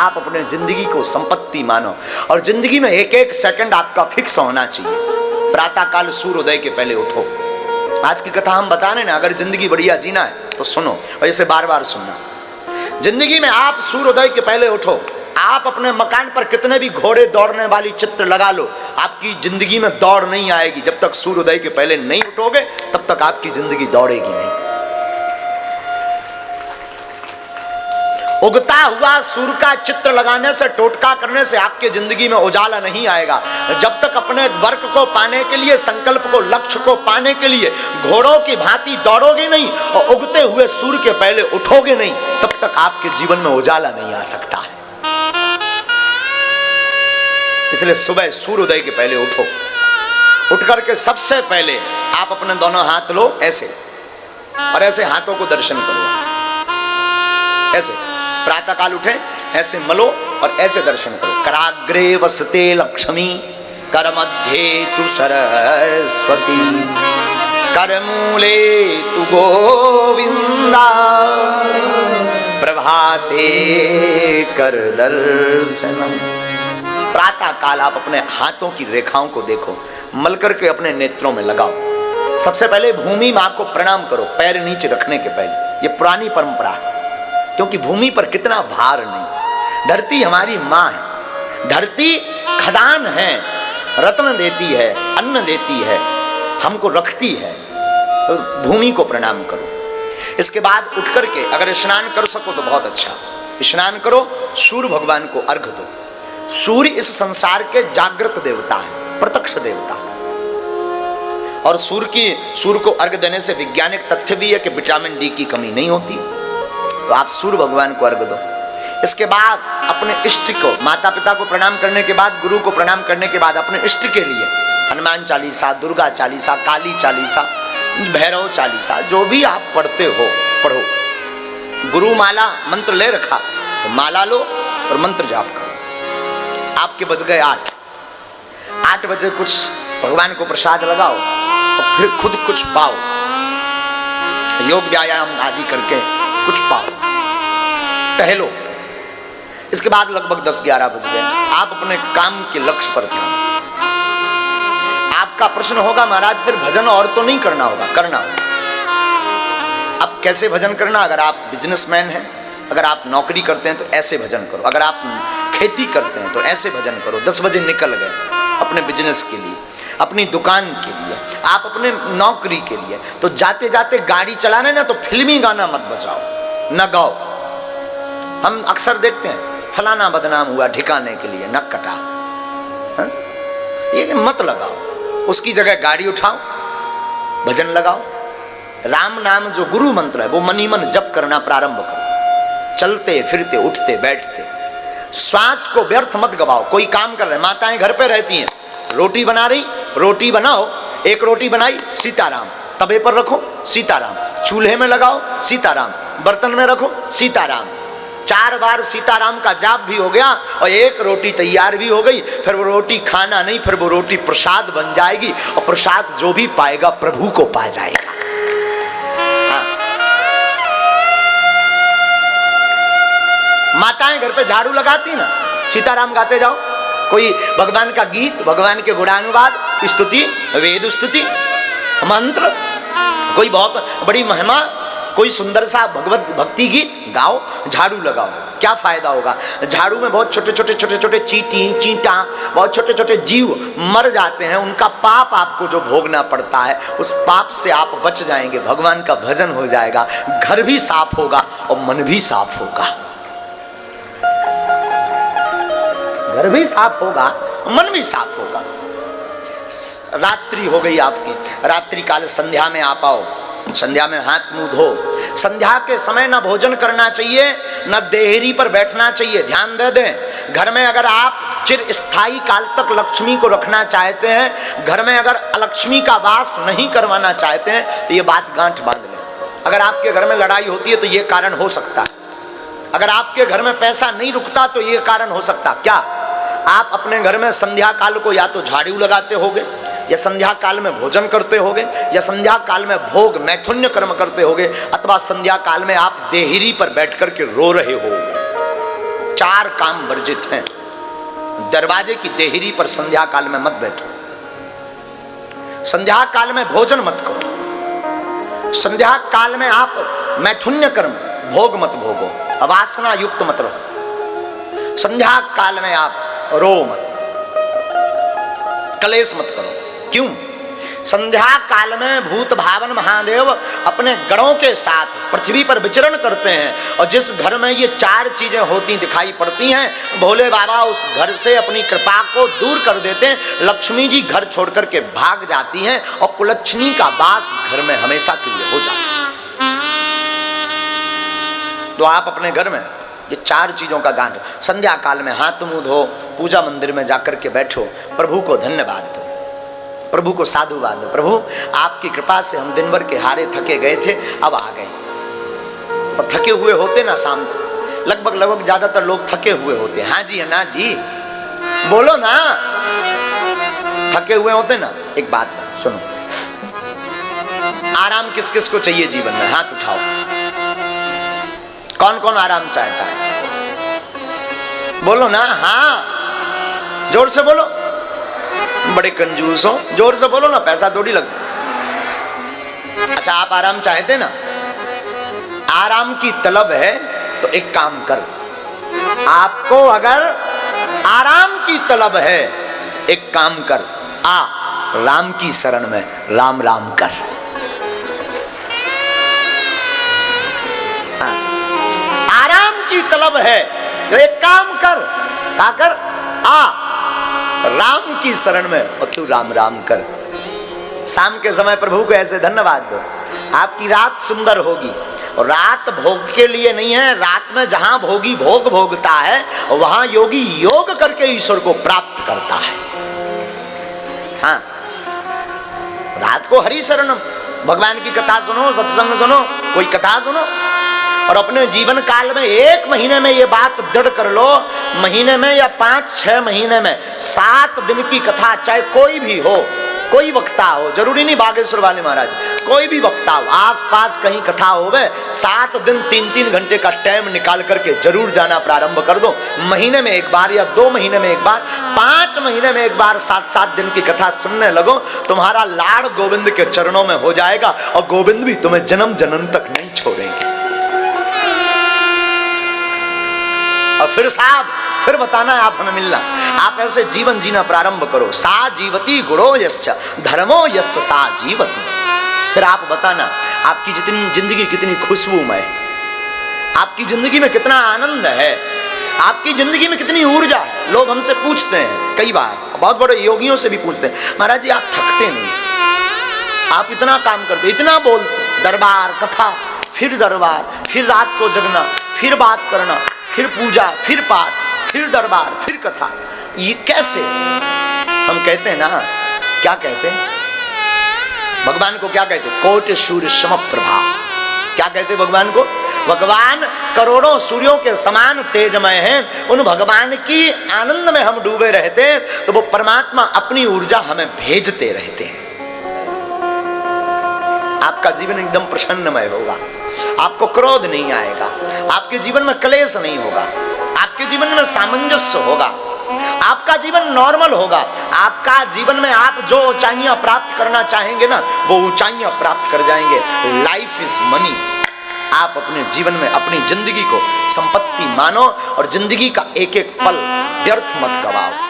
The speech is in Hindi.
आप अपने जिंदगी को संपत्ति मानो और जिंदगी में एक एक सेकंड आपका फिक्स होना चाहिए। प्रातः काल सूर्योदय के पहले उठो। आज की कथा हम बता रहे ना, अगर जिंदगी बढ़िया जीना है तो सुनो और इसे बार बार सुनना। जिंदगी में आप सूर्योदय के पहले उठो। आप अपने मकान पर कितने भी घोड़े दौड़ने वाली चित्र लगा लो, आपकी जिंदगी में दौड़ नहीं आएगी। जब तक सूर्योदय के पहले नहीं उठोगे तब तक आपकी जिंदगी दौड़ेगी नहीं। उगता हुआ सूर्य का चित्र लगाने से, टोटका करने से आपके जिंदगी में उजाला नहीं आएगा। जब तक अपने वर्क को पाने के लिए, संकल्प को, लक्ष्य को पाने के लिए घोड़ों की भांति दौड़ोगे नहीं और उगते हुए सूर्य के पहले उठोगे नहीं, तब तक आपके जीवन में उजाला नहीं आ सकता है। इसलिए सुबह सूर्योदय के पहले उठो। उठ करके सबसे पहले आप अपने दोनों हाथ लो ऐसे, और ऐसे हाथों को दर्शन करो। ऐसे प्रातः काल उठे, ऐसे मलो और ऐसे दर्शन करो। कराग्रे वसते लक्ष्मी, कर मध्य तु सरस्वती, कर मूले तु गोविंदा, प्रभाते कर दर्शनम। प्रातः काल आप अपने हाथों की रेखाओं को देखो, मल करके अपने नेत्रों में लगाओ। सबसे पहले भूमि मां को प्रणाम करो, पैर नीचे रखने के पहले। ये पुरानी परंपरा है, क्योंकि भूमि पर कितना भार नहीं। धरती हमारी मां है, धरती खदान है, रत्न देती है, अन्न देती है, हमको रखती है। तो भूमि को प्रणाम करो। इसके बाद उठ करके अगर स्नान कर सको तो बहुत अच्छा, स्नान करो, सूर्य भगवान को अर्घ दो। सूर्य इस संसार के जागृत देवता है, प्रत्यक्ष देवता है। और सूर्य को अर्घ देने से वैज्ञानिक तथ्य भी है कि विटामिन डी की कमी नहीं होती। तो आप सूर्य भगवान को अर्घ दो। इसके बाद अपने इष्ट को, माता पिता को प्रणाम करने के बाद, गुरु को प्रणाम करने के बाद अपने इष्ट के लिए हनुमान चालीसा, दुर्गा चालीसा, काली चालीसा, भैरव चालीसा, जो भी आप पढ़ते हो पढ़ो। गुरु माला मंत्र ले रखा तो माला लो और मंत्र जाप करो। आपके बज गए 8 बजे कुछ भगवान को प्रसाद लगाओ और फिर खुद कुछ पाओ, योग व्यायाम आदि करके कुछ पाओ, टहलो। इसके बाद लगभग 10-11 बज गए, आप अपने काम के लक्ष्य पर ध्यान। आपका प्रश्न होगा महाराज फिर भजन और तो नहीं करना होगा? करना होगा। अब कैसे भजन करना? अगर आप बिजनेसमैन हैं, अगर आप नौकरी करते हैं तो ऐसे भजन करो, अगर आप खेती करते हैं तो ऐसे भजन करो। 10 बजे निकल गए अपने बिजनेस के लिए, अपनी दुकान के लिए, आप अपने नौकरी के लिए, तो जाते जाते गाड़ी चला रहे ना तो फिल्मी गाना मत बजाओ, न गाओ। हम अक्सर देखते हैं फलाना बदनाम हुआ ठिकाने के लिए नक कटा, ये मत लगाओ। उसकी जगह गाड़ी उठाओ, भजन लगाओ। राम नाम जो गुरु मंत्र है वो मनी मन जप करना प्रारंभ करो। चलते फिरते उठते बैठते श्वास को व्यर्थ मत गवाओ। कोई काम कर रहे, माताएं घर पे रहती हैं, रोटी बना रही, रोटी बनाओ। एक रोटी बनाई, सीताराम, तवे पर रखो सीताराम, चूल्हे में लगाओ सीताराम, बर्तन में रखो सीताराम। 4 बार सीताराम का जाप भी हो गया और एक रोटी तैयार भी हो गई। फिर वो रोटी खाना नहीं, फिर वो रोटी प्रसाद बन जाएगी और प्रसाद जो भी पाएगा प्रभु को पा जाएगा। हाँ। माताएं घर पे झाड़ू लगाती ना, सीताराम गाते जाओ। कोई भगवान का गीत, भगवान के गुणानुवाद, स्तुति, वेद स्तुति, मंत्र, कोई बहुत बड़ी महिमा, कोई सुंदर सा भगवत भक्ति गीत गाओ, झाड़ू लगाओ। क्या फायदा होगा? झाड़ू में बहुत छोटे छोटे चींटी चींटा, बहुत छोटे छोटे जीव मर जाते हैं। उनका पाप आपको जो भोगना पड़ता है, उस पाप से आप बच जाएंगे। भगवान का भजन हो जाएगा, घर भी साफ होगा और मन भी साफ होगा। घर भी साफ होगा, मन भी साफ होगा। रात्रि हो गई आपकी, रात्रि काल संध्या में आप आओ, संध्या में हाथ मुंह धो। संध्या के समय न भोजन करना चाहिए, न देहरी पर बैठना चाहिए। ध्यान दे दें, घर में अगर आप चिर स्थायी काल तक लक्ष्मी को रखना चाहते हैं, घर में अगर अलक्ष्मी का वास नहीं करवाना चाहते हैं, तो ये बात गांठ बांध लें। अगर आपके घर में लड़ाई होती है तो ये कारण हो सकता है। अगर आपके घर में पैसा नहीं रुकता तो ये कारण हो सकता। क्या आप अपने घर में संध्या काल को या तो झाड़ू लगाते होगे, या संध्या काल में भोजन करते होगे, या संध्या काल में भोग मैथुन्य कर्म करते होगे, अथवा संध्या काल में आप देहरी पर बैठ कर के रो रहे होगे। चार काम वर्जित हैं। दरवाजे की देहरी पर संध्या काल में मत बैठो, संध्या काल में भोजन मत करो, संध्या काल में आप मैथुन्य कर्म भोग मत भोगो, अवासना युक्त मत रहो, संध्या काल में आप रो मत, कलेश मत करो। क्यों? संध्या काल में भूत भावन महादेव अपने गणों के साथ पृथ्वी पर विचरण करते हैं, और जिस घर में ये चार चीजें होती दिखाई पड़ती हैं, भोले बाबा उस घर से अपनी कृपा को दूर कर देते हैं। लक्ष्मी जी घर छोड़ करके भाग जाती हैं और कुलच्छनी का वास घर में हमेशा के लिए हो जाता है। तो आप अपने घर में ये चार चीजों का गान, संध्या काल में हाथ मुंह धो, पूजा मंदिर में जाकर के बैठो, प्रभु को धन्यवाद दो, प्रभु को साधुवाद दो। प्रभु आपकी कृपा से हम दिन भर के हारे थके गए थे, अब आ गए। और थके हुए होते ना शाम को, लगभग ज्यादातर लोग थके हुए होते। हाँ जी, ना जी, बोलो ना, थके हुए होते ना। एक बात सुनो, आराम किस किस को चाहिए जीवन में? हाथ उठाओ, कौन कौन आराम चाहता है? बोलो ना, हाँ, जोर से बोलो। बड़े कंजूस हो, जोर से बोलो ना, पैसा थोड़ी लगता। अच्छा, आप आराम चाहते ना? आराम की तलब है तो एक काम कर, आपको अगर आराम की तलब है, एक काम कर, आ राम की शरण में राम राम कर। आराम की तलब है तो एक काम कर, क्या कर? आ राम की शरण में और तू राम राम कर। शाम के समय प्रभु को ऐसे धन्यवाद दो, आपकी रात सुंदर होगी। और रात भोग के लिए नहीं है, रात में जहां भोगी भोग भोगता है वहां योगी योग करके ईश्वर को प्राप्त करता है। हाँ, रात को हरि शरण, भगवान की कथा सुनो, सत्संग सुनो, कोई कथा सुनो, और अपने जीवन काल में एक महीने में ये बात दृढ़ कर लो, महीने में या 5-6 महीने में 7 दिन की कथा, चाहे कोई भी हो, कोई वक्ता हो, जरूरी नहीं बागेश्वर वाले महाराज, कोई भी वक्ता हो, आसपास कहीं कथा होवे, 7 दिन 3-3 घंटे का टाइम निकाल करके जरूर जाना प्रारंभ कर दो। महीने में एक बार या 2 महीने में एक बार, 5 महीने में एक बार 7-7 दिन की कथा सुनने लगो, तुम्हारा लाड़ गोविंद के चरणों में हो जाएगा और गोविंद भी तुम्हें जन्म जन्म तक नहीं छोड़ेंगे। और फिर साहब, फिर बताना है आप हमें मिलना। आप ऐसे जीवन जीना प्रारंभ करो। सा जीवती गुणो यस्य धर्मो यस्य सा जीवती। फिर आप बताना आपकी जितनी जिंदगी कितनी खुशबूमय, आपकी जिंदगी में कितना आनंद है, आपकी जिंदगी में कितनी ऊर्जा है। लोग हमसे पूछते हैं, कई बार बहुत बड़े योगियों से भी पूछते हैं, महाराज जी आप थकते नहीं, आप इतना काम करते, इतना बोलते, दरबार कथा, फिर दरबार, फिर रात को जगना, फिर बात करना, फिर पूजा, फिर पाठ, फिर दरबार, फिर कथा, ये कैसे? हम कहते हैं ना, क्या कहते हैं भगवान को? क्या कहते? कोटि सूर्य सम प्रभा। क्या कहते भगवान को? भगवान करोड़ों सूर्यों के समान तेजमय हैं। उन भगवान की आनंद में हम डूबे रहते हैं तो वो परमात्मा अपनी ऊर्जा हमें भेजते रहते हैं। आपका जीवन एकदम प्रसन्नमय होगा, आपको क्रोध नहीं आएगा, आपके जीवन में क्लेश नहीं होगा, आपके जीवन में सामंजस्य होगा, आपका जीवन नॉर्मल होगा। आपका जीवन में आप जो ऊंचाइयां प्राप्त करना चाहेंगे ना, वो ऊंचाइयां प्राप्त कर जाएंगे। Life is money. आप अपने जीवन में अपनी जिंदगी को संपत्ति मानो और जिंदगी का एक एक पल व्यर्थ मत गवाओ।